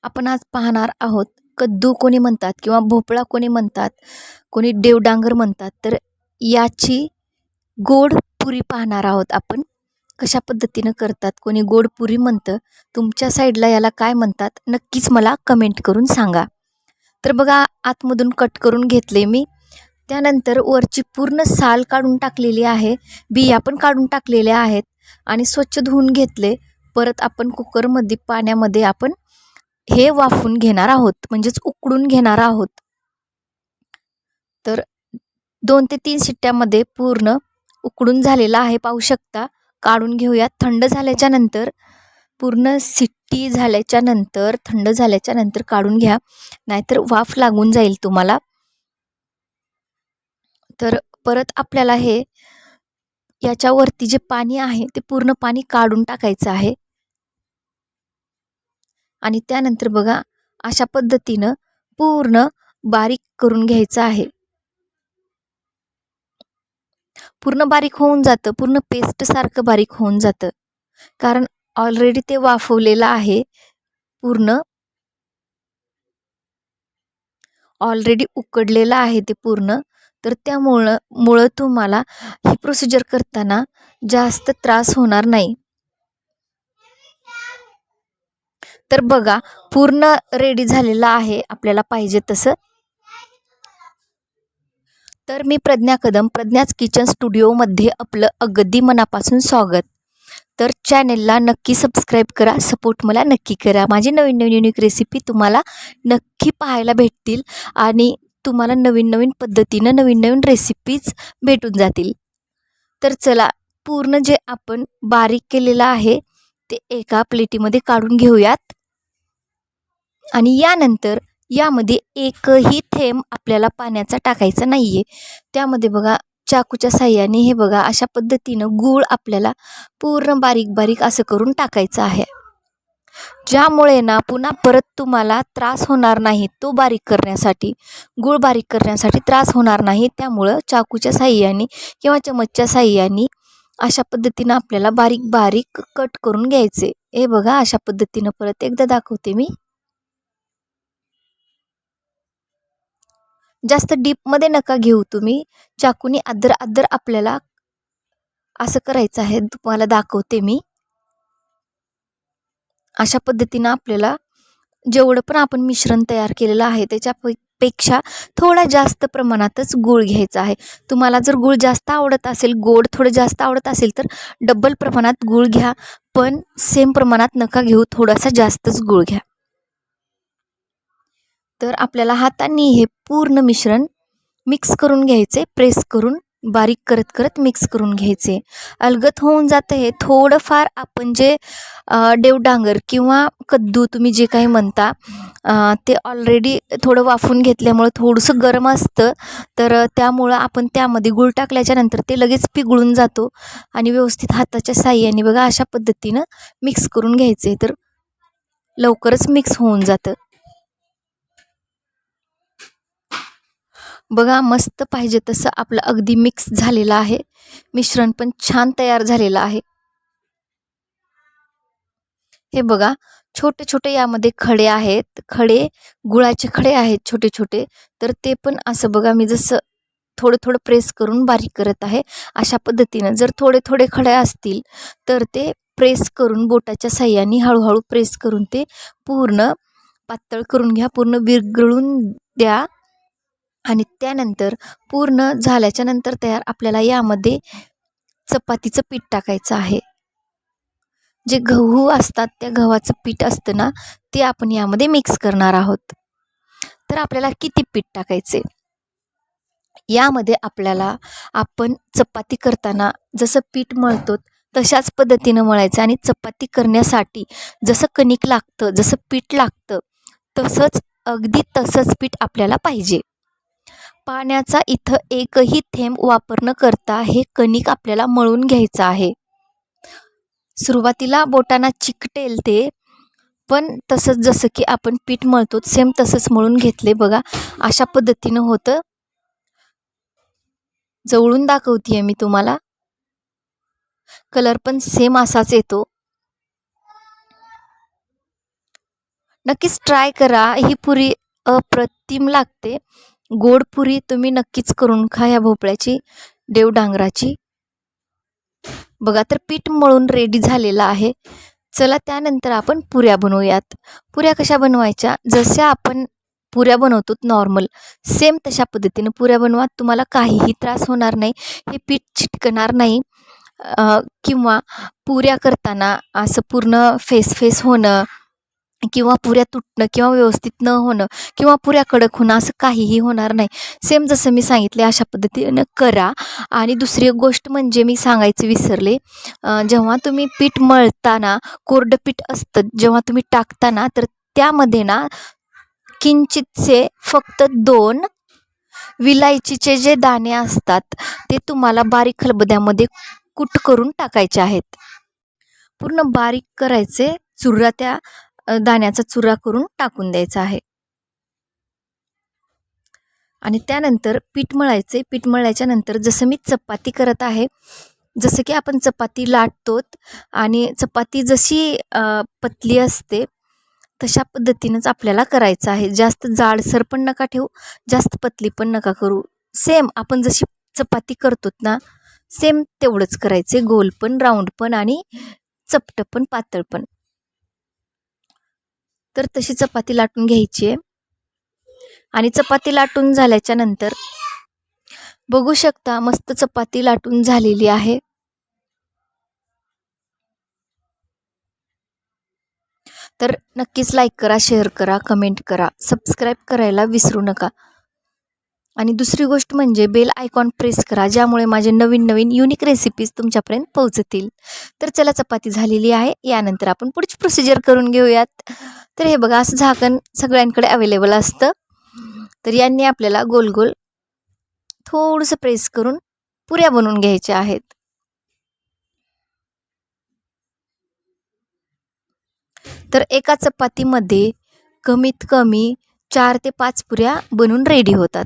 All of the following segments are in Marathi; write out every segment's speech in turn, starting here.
आपण आज पाहणार आहोत कद्दू कोणी म्हणतात किंवा भोपळा कोणी म्हणतात, कोणी देवडांगर म्हणतात. तर याची गोड पुरी पाहणार आहोत आपण. कशा पद्धतीनं करतात, कोणी गोड पुरी म्हणतं. तुमच्या साईडला याला काय म्हणतात नक्कीच मला कमेंट करून सांगा. तर बघा, आतमधून कट करून घेतले मी. त्यानंतर वरची पूर्ण साल काढून टाकलेली आहे, बिया पण काढून टाकलेल्या आहेत आणि स्वच्छ धुवून घेतले. परत आपण कुकरमध्ये पाण्यामध्ये आपण हे वाफून घेणार आहोत, म्हणजेच उकडून घेणार आहोत. तर 2 ते 3 शिट्ट्यामध्ये पूर्ण उकडून झालेला आहे, पाहू शकता. काढून घेऊयात. थंड झाल्याच्या नंतर, पूर्ण शिट्टी झाल्याच्या नंतर, थंड झाल्याच्या नंतर काढून घ्या, नाहीतर वाफ लागून जाईल तुम्हाला. तर परत आपल्याला हे याच्यावरती जे पाणी आहे ते पूर्ण पाणी काढून टाकायचं आहे. आणि त्यानंतर बघा, अशा पद्धतीनं पूर्ण बारीक करून घ्यायचं आहे. पूर्ण बारीक होऊन जातं, पूर्ण पेस्टसारखं बारीक होऊन जातं, कारण ऑलरेडी ते वाफवलेलं आहे, पूर्ण ऑलरेडी उकडलेलं आहे ते पूर्ण. तर त्यामुळं तुम्हाला ही प्रोसिजर करताना जास्त त्रास होणार नाही. तर बघा, पूर्ण रेडी झालेलं आहे आपल्याला पाहिजे तसं. तर मी प्रज्ञा कदम, प्रज्ञाच किचन स्टुडिओमध्ये आपलं अगदी मनापासून स्वागत. तर चॅनेलला नक्की सबस्क्राईब करा, सपोर्ट मला नक्की करा. माझी नवीन नवीन युनिक रेसिपी तुम्हाला नक्की पाहायला भेटतील आणि तुम्हाला नवीन नवीन पद्धतीनं नवीन नवीन रेसिपीज भेटून जातील. तर चला, पूर्ण जे आपण बारीक केलेलं आहे ते एका प्लेटीमध्ये काढून घेऊयात. आणि यानंतर यामध्ये एकही थेंब आपल्याला पाण्याचा टाकायचा नाही आहे. त्यामध्ये बघा, चाकूच्या साहाय्याने हे बघा, अशा पद्धतीनं गूळ आपल्याला पूर्ण बारीक बारीक असं करून टाकायचं आहे, ज्यामुळे ना पुन्हा परत तुम्हाला त्रास होणार नाही. तो बारीक करण्यासाठी, गूळ बारीक करण्यासाठी त्रास होणार नाही. त्यामुळं चाकूच्या साहाय्याने किंवा चमचच्या साहाय्याने अशा पद्धतीनं आपल्याला बारीक बारीक कट करून घ्यायचे. हे बघा, अशा पद्धतीनं परत एकदा दाखवते मी. जास्त डीपमध्ये नका घेऊ तुम्ही. चाकूने अद्दर अद्दर आपल्याला असं करायचं आहे, तुम्हाला दाखवते मी. अशा पद्धतीनं आपल्याला जेवढं पण आपण मिश्रण तयार केलेलं आहे त्याच्यापेक्षा थोडा जास्त प्रमाणातच गूळ घ्यायचा आहे. तुम्हाला जर गूळ जास्त आवडत असेल, गोड थोडं जास्त आवडत असेल, तर डबल प्रमाणात गूळ घ्या. पण सेम प्रमाणात नका घेऊ, थोडासा जास्तच गूळ घ्या. तर आपल्याला हातांनी हे पूर्ण मिश्रण मिक्स करून घ्यायचे, प्रेस करून बारीक करत करत मिक्स करून घ्यायचे. अलगद होऊन जातं हे. थोडंफार आपण जे देवडांगर किंवा कद्दू तुम्ही जे काही म्हणता, ते ऑलरेडी थोडं वाफून घेतल्यामुळं थोडंसं गरम असतं. तर त्यामुळं आपण त्यामध्ये गूळ टाकल्याच्या नंतर ते लगेच पिघळून जातो आणि व्यवस्थित हाताच्या साहाय्याने बघा अशा पद्धतीनं मिक्स करून घ्यायचे. तर लवकरच मिक्स होऊन जातं. बघा, मस्त पाहिजे तसं आपलं अगदी मिक्स झालेलं आहे. मिश्रण पण छान तयार झालेलं आहे. हे बघा, छोटे छोटे यामध्ये खडे आहेत, गुळाचे खडे आहेत छोटे छोटे. तर ते पण असं बघा, मी जसं थोडं थोडं प्रेस करून बारीक करत आहे. अशा पद्धतीनं जर थोडे थोडे खडे असतील तर ते प्रेस करून बोटाच्या साहाय्याने हळूहळू प्रेस करून ते पूर्ण पातळ करून घ्या, पूर्ण विरघळून द्या. आणि त्यानंतर पूर्ण झाल्याच्या नंतर तयार आपल्याला यामध्ये चपातीचं पीठ टाकायचं आहे. जे गहू असतात त्या गव्हाचं पीठ असतं ना, ते आपण यामध्ये मिक्स करणार आहोत. तर आपल्याला किती पीठ टाकायचे यामध्ये, आपल्याला आपण चपाती करताना जसं पीठ मळतो तशाच पद्धतीनं मळायचं. आणि चपाती करण्यासाठी जसं कणिक लागतं, जसं पीठ लागतं, तसंच अगदी तसंच पीठ आपल्याला पाहिजे. पाण्याचा इथं एकही थेंब वापर न करता हे कणिक आपल्याला मळून घ्यायचं आहे. सुरुवातीला बोटांना चिकटेल ते, पण तसंच जसं की आपण पीठ मळतो सेम तसंच मळून घेतले. बघा, अशा पद्धतीनं होतं. जवळून दाखवते मी तुम्हाला. कलर पण सेम असाच येतो. नक्कीच ट्राय करा. ही पुरी अप्रतिम लागते. गोड पुरी तुम्ही नक्कीच करून खा ह्या भोपळ्याची, देवडांगराची. बघा तर पीठ मळून रेडी झालेलं आहे. चला त्यानंतर आपण पुऱ्या बनवूयात. पुऱ्या कशा बनवायच्या? जशा आपण पुऱ्या बनवतो नॉर्मल, सेम तशा पद्धतीनं पुऱ्या बनवा. तुम्हाला काहीही त्रास होणार नाही. हे पीठ चिटकणार नाही. किंवा पुऱ्या करताना असं पूर्ण फेस होणं किंवा पुऱ्या तुटणं किंवा व्यवस्थित न होणं किंवा पुऱ्या कडक होणं असं काहीही होणार नाही. सेम जसं मी सांगितले अशा पद्धतीनं करा. आणि दुसरी एक गोष्ट म्हणजे मी सांगायचे विसरले, जेव्हा तुम्ही पीठ मळताना कोरडं पीठ असतं जेव्हा तुम्ही टाकताना, तर त्यामध्ये ना किंचितसे फक्त 2 विलायचीचे जे दाणे असतात ते तुम्हाला बारीक खलबत्त्यामध्ये कूट करून टाकायचे आहेत. पूर्ण बारीक करायचे, चुरा त्या दाण्याचा चुरा करून टाकून द्यायचा आहे. आणि त्यानंतर पीठ मळायचे. पीठ मळल्याच्या नंतर जसं मी चपाती करत आहे, जसं की आपण चपाती लाटतो आणि चपाती जशी पतली असते तशा पद्धतीनंच आपल्याला करायचं आहे. जास्त जाडसर पण नका ठेवू, जास्त पतली पण नका करू. सेम आपण जशी चपाती करतो ना, सेम तेवढंच करायचे. गोल पण, राऊंड पण आणि चपटं पण, पातळ पण. तर तशी चपाती लाटून घ्यायची आहे. आणि चपाती लाटून झाल्याच्या नंतर बघू शकता मस्त चपाती लाटून झालेली आहे. तर नक्कीच लाईक करा, शेअर करा, कमेंट करा, सबस्क्राईब करायला विसरू नका. आणि दुसरी गोष्ट म्हणजे बेल आयकॉन प्रेस करा, ज्यामुळे माझे नवीन नवीन युनिक रेसिपीज तुमच्यापर्यंत पोहोचतील. तर चला चपाती झालेली आहे. यानंतर आपण पुढची प्रोसिजर करून घेऊयात. तर हे बघा असं झाकण सगळ्यांकडे अवेलेबल असतं. तर यांनी आपल्याला गोल गोल थोडंसं प्रेस करून पुऱ्या बनवून घ्यायच्या आहेत. तर एका चपातीमध्ये कमीत कमी 4 ते 5 पुऱ्या बनून रेडी होतात.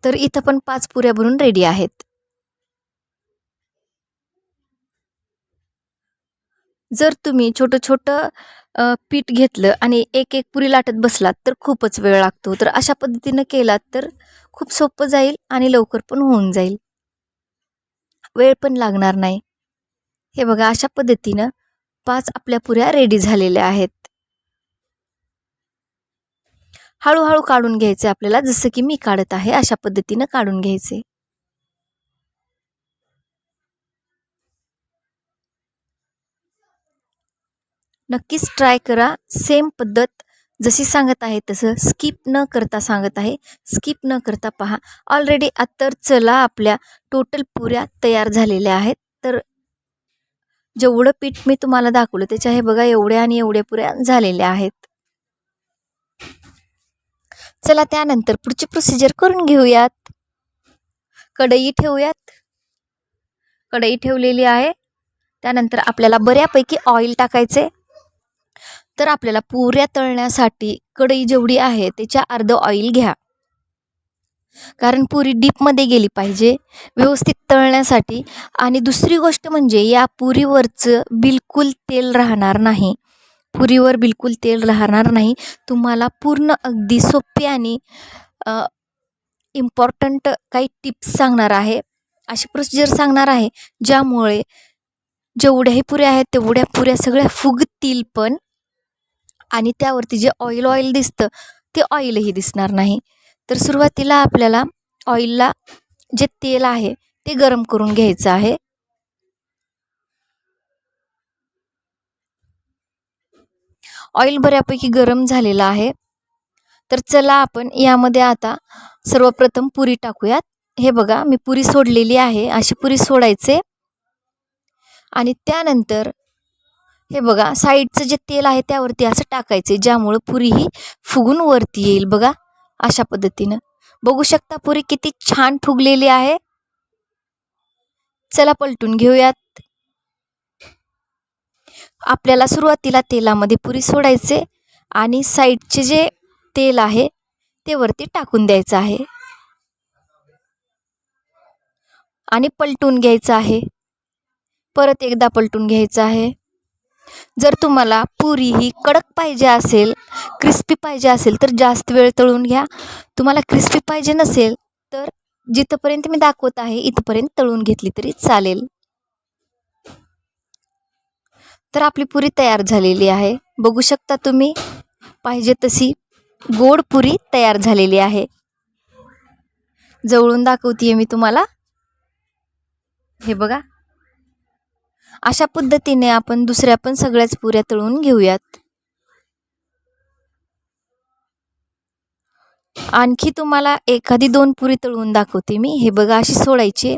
तर इथं पण 5 पुऱ्या बनून रेडी आहेत. जर तुम्ही छोटं पीठ घेतलं आणि एक पुरी लाटत बसलात तर खूपच वेळ लागतो. तर अशा पद्धतीनं केलात तर खूप सोपं जाईल आणि लवकर पण होऊन जाईल. वेळ पण लागणार नाही. हे बघा अशा पद्धतीनं 5 आपल्या पुऱ्या रेडी झालेल्या आहेत. हळूहळू काढून घ्यायचे आपल्याला, जसं की मी काढत आहे अशा पद्धतीनं काढून घ्यायचे. नक्कीच ट्राय करा. सेम पद्धत जशी सांगत आहे तसं स्किप न करता सांगत आहे. स्किप न करता पहा. ऑलरेडी तर चला आपल्या टोटल पुऱ्या तयार झालेल्या आहेत. तर जेवढं पीठ मी तुम्हाला दाखवलं त्याच्या हे बघा एवढ्या आणि एवढ्या पुऱ्या झालेल्या आहेत. चला त्यानंतर पुढची प्रोसिजर करून घेऊयात. कढई ठेवूयात. कढई ठेवलेली आहे. त्यानंतर आपल्याला बऱ्यापैकी ऑइल टाकायचे. तर आपल्याला पुऱ्या तळण्यासाठी कढई जेवढी आहे त्याच्या अर्ध ऑइल घ्या. कारण पुरी डीपमध्ये गेली पाहिजे व्यवस्थित तळण्यासाठी. आणि दुसरी गोष्ट म्हणजे या पुरीवरचं बिलकुल तेल राहणार नाही. पुरीवर बिलकुल तेल राहणार नाही. तुम्हाला पूर्ण अगदी सोपी आणि इम्पॉर्टंट काही टिप्स सांगणार आहे. अशी प्रोसिजर सांगणार आहे ज्यामुळे जेवढ्याही पुऱ्या आहेत तेवढ्या पुऱ्या सगळ्या फुगतील पण. आणि त्यावरती जे ऑइल दिसतं ते ऑइलही दिसणार नाही. तर सुरुवातीला आपल्याला ऑइलला जे तेल आहे ते गरम करून घ्यायचं आहे. ऑइल बऱ्यापैकी गरम झालेलं आहे. तर चला आपण यामध्ये आता सर्वप्रथम पुरी टाकूयात. हे बघा मी पुरी सोडलेली आहे. अशी पुरी सोडायचे आणि त्यानंतर हे बघा साईडचं जे तेल आहे त्यावरती असं टाकायचे, ज्यामुळं पुरी ही फुगून वरती येईल. बघा अशा पद्धतीनं बघू शकता पुरी किती छान फुगलेली आहे. चला पलटून घेऊयात. आपल्याला सुरुवातीला तेलामध्ये पुरी सोडायचे आणि साईडचे जे तेल आहे ते वरती टाकून द्यायचं आहे आणि पलटून घ्यायचं आहे. परत एकदा पलटून घ्यायचं आहे. जर तुम्हाला पुरी ही कडक पाहिजे असेल, क्रिस्पी पाहिजे असेल तर जास्त वेळ तळून घ्या. तुम्हाला क्रिस्पी पाहिजे नसेल तर जिथपर्यंत मी दाखवत आहे इथपर्यंत तळून घेतली तरी चालेल. तर आपली पुरी तयार झालेली आहे. बघू शकता तुम्ही, पाहिजे तशी गोड पुरी तयार झालेली आहे. जवळून दाखवतेय मी तुम्हाला. हे बघा, अशा पद्धतीने आपण दुसऱ्या पण सगळ्याच पुऱ्या तळून घेऊयात. आणखी तुम्हाला एखादी 2 पुरी तळून दाखवते मी. हे बघा, अशी सोडायची.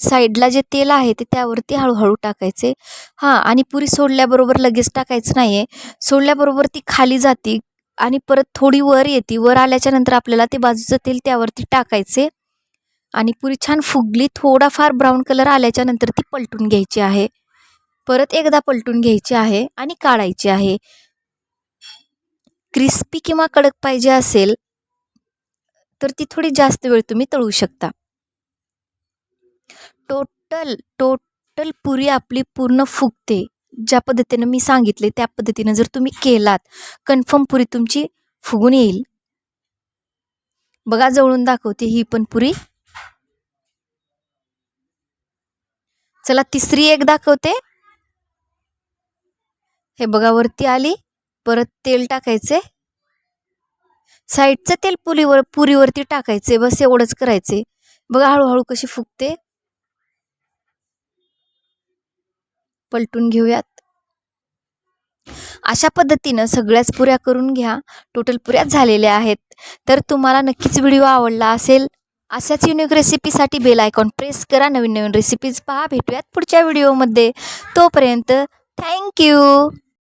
साईडला जे तेल आहे ते त्यावरती हळूहळू टाकायचे. हां, आणि पुरी सोडल्याबरोबर लगेच टाकायचं नाही आहे. सोडल्याबरोबर ती खाली जाते आणि परत थोडी वर येते. वर आल्याच्या नंतर आपल्याला ते बाजूचं तेल त्यावरती टाकायचे आणि पुरी छान फुगली, थोडाफार ब्राऊन कलर आल्याच्या नंतर ती पलटून घ्यायची आहे. परत एकदा पलटून घ्यायची आहे आणि काढायची आहे. क्रिस्पी किंवा कडक पाहिजे असेल तर ती थोडी जास्त वेळ तुम्ही तळू शकता. टोटल पुरी आपली पूर्ण फुगते. ज्या पद्धतीनं मी सांगितले त्या पद्धतीनं जर तुम्ही केलात, कन्फर्म पुरी तुमची फुगून येईल. बघा, जवळून दाखवते ही पण पुरी. चला, तिसरी एक दाखवते. हे बघा, वरती आली. परत तेल टाकायचे. साईडचं तेल पुरीवरती टाकायचे. बस एवढंच करायचे. बघा हळूहळू कशी फुगते. पलटून घेऊयात. अशा पद्धतीनं सगळ्याच पुऱ्या करून घ्या. टोटल पुऱ्या झालेल्या आहेत. तर तुम्हाला नक्कीच व्हिडिओ आवडला असेल. अशाच युनिक रेसिपीसाठी बेल आयकॉन प्रेस करा. नवीन नवीन रेसिपीज पहा. भेटूयात पुढच्या व्हिडिओमध्ये. तोपर्यंत थँक्यू.